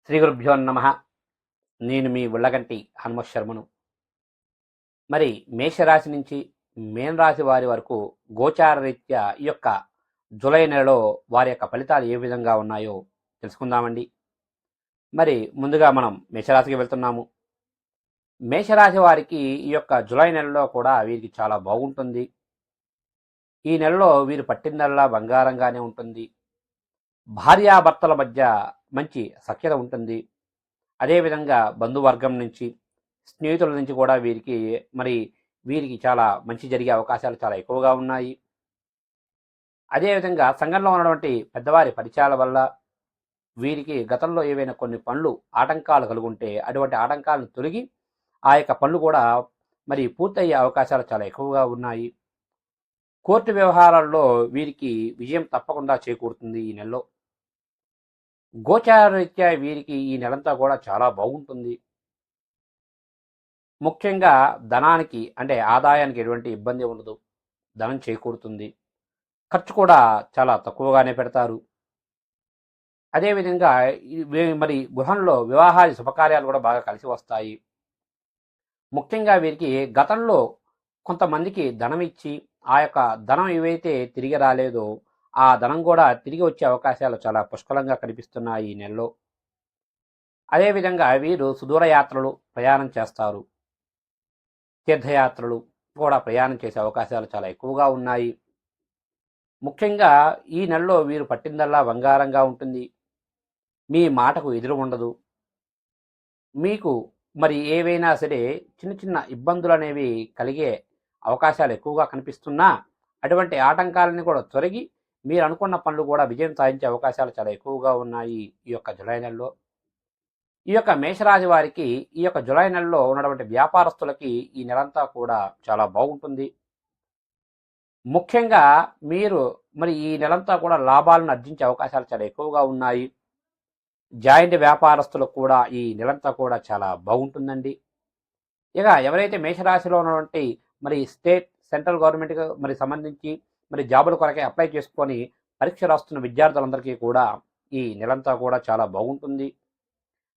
శ్రీ గురుభ్యో నమ. నేను మీ ఉళ్ళగంటి హనుమత్ శర్మను. మరి మేషరాశి నుంచి మేన రాశి వారి వరకు గోచార రీత్యా ఈ యొక్క జూలై నెలలో వారి యొక్క ఫలితాలు ఏ విధంగా ఉన్నాయో తెలుసుకుందామండి. మరి ముందుగా మనం మేషరాశికి వెళ్తున్నాము. మేషరాశి వారికి ఈ యొక్క జూలై నెలలో కూడా వీరికి చాలా బాగుంటుంది. ఈ నెలలో వీరు పట్టిందల్లా బంగారంగానే ఉంటుంది. భార్యాభర్తల మధ్య మంచి సఖ్యత ఉంటుంది. అదేవిధంగా బంధువర్గం నుంచి, స్నేహితుల నుంచి కూడా వీరికి చాలా మంచి జరిగే అవకాశాలు చాలా ఎక్కువగా ఉన్నాయి. అదేవిధంగా సంఘంలో ఉన్నటువంటి పెద్దవారి పరిచయాల వల్ల వీరికి గతంలో ఏవైనా కొన్ని పనులు ఆటంకాలు కలుగుంటే అటువంటి ఆటంకాలను తొలగి ఆ యొక్క పనులు కూడా పూర్తయ్యే అవకాశాలు చాలా ఎక్కువగా ఉన్నాయి. కోర్టు వ్యవహారాల్లో వీరికి విజయం తప్పకుండా చేకూరుతుంది ఈ నెలలో. గోచార రీత్యా వీరికి ఈ నెలంతా కూడా చాలా బాగుంటుంది. ముఖ్యంగా ధనానికి అంటే ఆదాయానికి ఎటువంటి ఇబ్బంది ఉండదు. ధనం చేకూరుతుంది. ఖర్చు కూడా చాలా తక్కువగానే పెడతారు. అదేవిధంగా గృహంలో వివాహాది శుభకార్యాలు కూడా బాగా కలిసి వస్తాయి. ముఖ్యంగా వీరికి గతంలో కొంతమందికి ధనం ఇచ్చి ఆ యొక్క ధనం ఏవైతే తిరిగి రాలేదో ఆ ధనం కూడా తిరిగి వచ్చే అవకాశాలు చాలా పుష్కలంగా కనిపిస్తున్నాయి ఈ నెలలో. అదేవిధంగా వీరు సుదూర యాత్రలు ప్రయాణం చేస్తారు. తీర్థయాత్రలు కూడా ప్రయాణం చేసే అవకాశాలు చాలా ఎక్కువగా ఉన్నాయి. ముఖ్యంగా ఈ నెలలో వీరు పట్టిందల్లా బంగారంగా ఉంటుంది. మీ మాటకు ఎదురు ఉండదు. మీకు ఏవైనా సరే చిన్న చిన్న ఇబ్బందులు అనేవి కలిగే అవకాశాలు ఎక్కువగా కనిపిస్తున్నా అటువంటి ఆటంకాలని కూడా తొలగి మీరు అనుకున్న పనులు కూడా విజయం సాధించే అవకాశాలు చాలా ఎక్కువగా ఉన్నాయి ఈ యొక్క జూలై నెలలో. ఈ యొక్క మేషరాశి వారికి ఈ యొక్క జూలై నెలలో ఉన్నటువంటి వ్యాపారస్తులకి ఈ నెలంతా కూడా చాలా బాగుంటుంది. ముఖ్యంగా మీరు ఈ నెలంతా కూడా లాభాలను ఆర్జించే అవకాశాలు చాలా ఎక్కువగా ఉన్నాయి. జాయింట్ వ్యాపారస్తులకు కూడా ఈ నెలంతా కూడా చాలా బాగుంటుందండి. ఇక ఎవరైతే మేషరాశిలో ఉన్నటువంటి స్టేట్ సెంట్రల్ గవర్నమెంట్కి సంబంధించి జాబుల కొరకే అప్లై చేసుకొని పరీక్ష రాస్తున్న విద్యార్థులందరికీ కూడా ఈ నెలంతా కూడా చాలా బాగుంటుంది.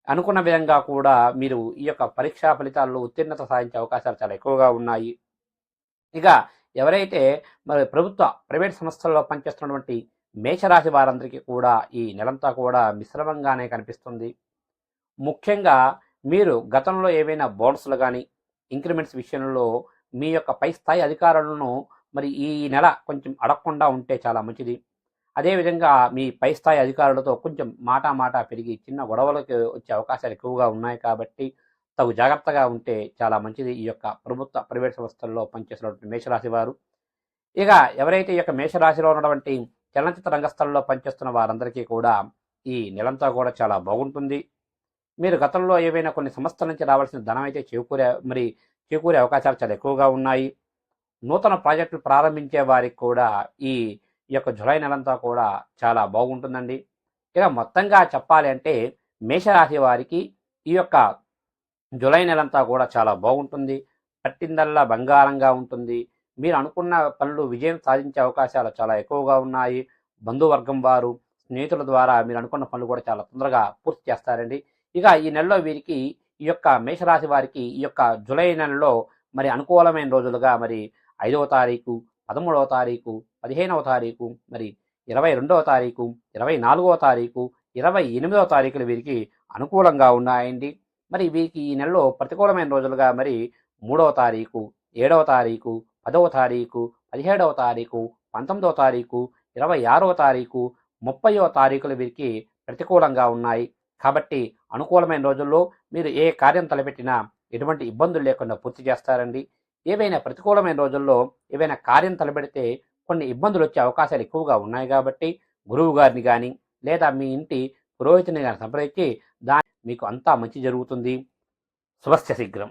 అనుకున్న విధంగా కూడా మీరు ఈ యొక్క పరీక్షా ఫలితాల్లో ఉత్తీర్ణత సాధించే అవకాశాలు చాలా ఎక్కువగా ఉన్నాయి. ఇక ఎవరైతే ప్రైవేట్ సంస్థల్లో పనిచేస్తున్నటువంటి మేషరాశి వారందరికీ కూడా ఈ నెలంతా కూడా మిశ్రమంగానే కనిపిస్తుంది. ముఖ్యంగా మీరు గతంలో ఏవైనా బోనస్లు కానీ ఇంక్రిమెంట్స్ విషయంలో మీ యొక్క పై స్థాయి అధికారులను ఈ నెల కొంచెం అడగకుండా ఉంటే చాలా మంచిది. అదేవిధంగా మీ పై స్థాయి అధికారులతో కొంచెం మాట పెరిగి చిన్న గొడవలకు వచ్చే అవకాశాలు ఎక్కువగా ఉన్నాయి కాబట్టి తగు జాగ్రత్తగా ఉంటే చాలా మంచిది ఈ యొక్క ప్రైవేట్ సంస్థల్లో పనిచేస్తున్నటువంటి మేషరాశి వారు. ఇక ఎవరైతే ఈ యొక్క మేషరాశిలో ఉన్నటువంటి చలనచిత్ర రంగస్థలంలో పనిచేస్తున్న వారందరికీ కూడా ఈ నెలంతా కూడా చాలా బాగుంటుంది. మీరు గతంలో ఏవైనా కొన్ని సంస్థల నుంచి రావాల్సిన ధనం అయితే చేకూరే అవకాశాలు చాలా ఎక్కువగా ఉన్నాయి. నూతన ప్రాజెక్టులు ప్రారంభించే వారికి కూడా ఈ యొక్క జూలై నెలంతా కూడా చాలా బాగుంటుందండి. ఇక మొత్తంగా చెప్పాలి అంటే మేషరాశి వారికి ఈ యొక్క జూలై నెలంతా కూడా చాలా బాగుంటుంది. పట్టిందల్లా బంగారంగా ఉంటుంది. మీరు అనుకున్న పనులు విజయం సాధించే అవకాశాలు చాలా ఎక్కువగా ఉన్నాయి. బంధువర్గం వారు, స్నేహితుల ద్వారా మీరు అనుకున్న పనులు కూడా చాలా తొందరగా పూర్తి చేస్తారండి. ఇక ఈ నెలలో వీరికి ఈ యొక్క మేషరాశి వారికి ఈ యొక్క జూలై నెలలో అనుకూలమైన రోజులుగా 5వ తారీఖు, 13వ తారీఖు, 15వ తారీఖు, 22వ తారీఖు, 24వ తారీఖు, 28వ తారీఖులు వీరికి అనుకూలంగా ఉన్నాయండి. వీరికి ఈ నెలలో ప్రతికూలమైన రోజులుగా 3వ తారీఖు, 7వ తారీఖు, 10వ తారీఖు, 17వ తారీఖు, 19వ తారీఖు, 26వ తారీఖు, 30వ తారీఖులు వీరికి ప్రతికూలంగా ఉన్నాయి. కాబట్టి అనుకూలమైన రోజుల్లో మీరు ఏ కార్యం తలపెట్టినా ఎటువంటి ఇబ్బందులు లేకుండా పూర్తి చేస్తారండి. ఏవైనా ప్రతికూలమైన రోజుల్లో ఏవైనా కార్యం తలపెడితే కొన్ని ఇబ్బందులు వచ్చే అవకాశాలు ఎక్కువగా ఉన్నాయి కాబట్టి గురువు గారిని కానీ లేదా మీ ఇంటి పురోహితుని కానీ సంప్రదించి మీకు అంతా మంచి జరుగుతుంది. శుభస్య శీఘ్రం.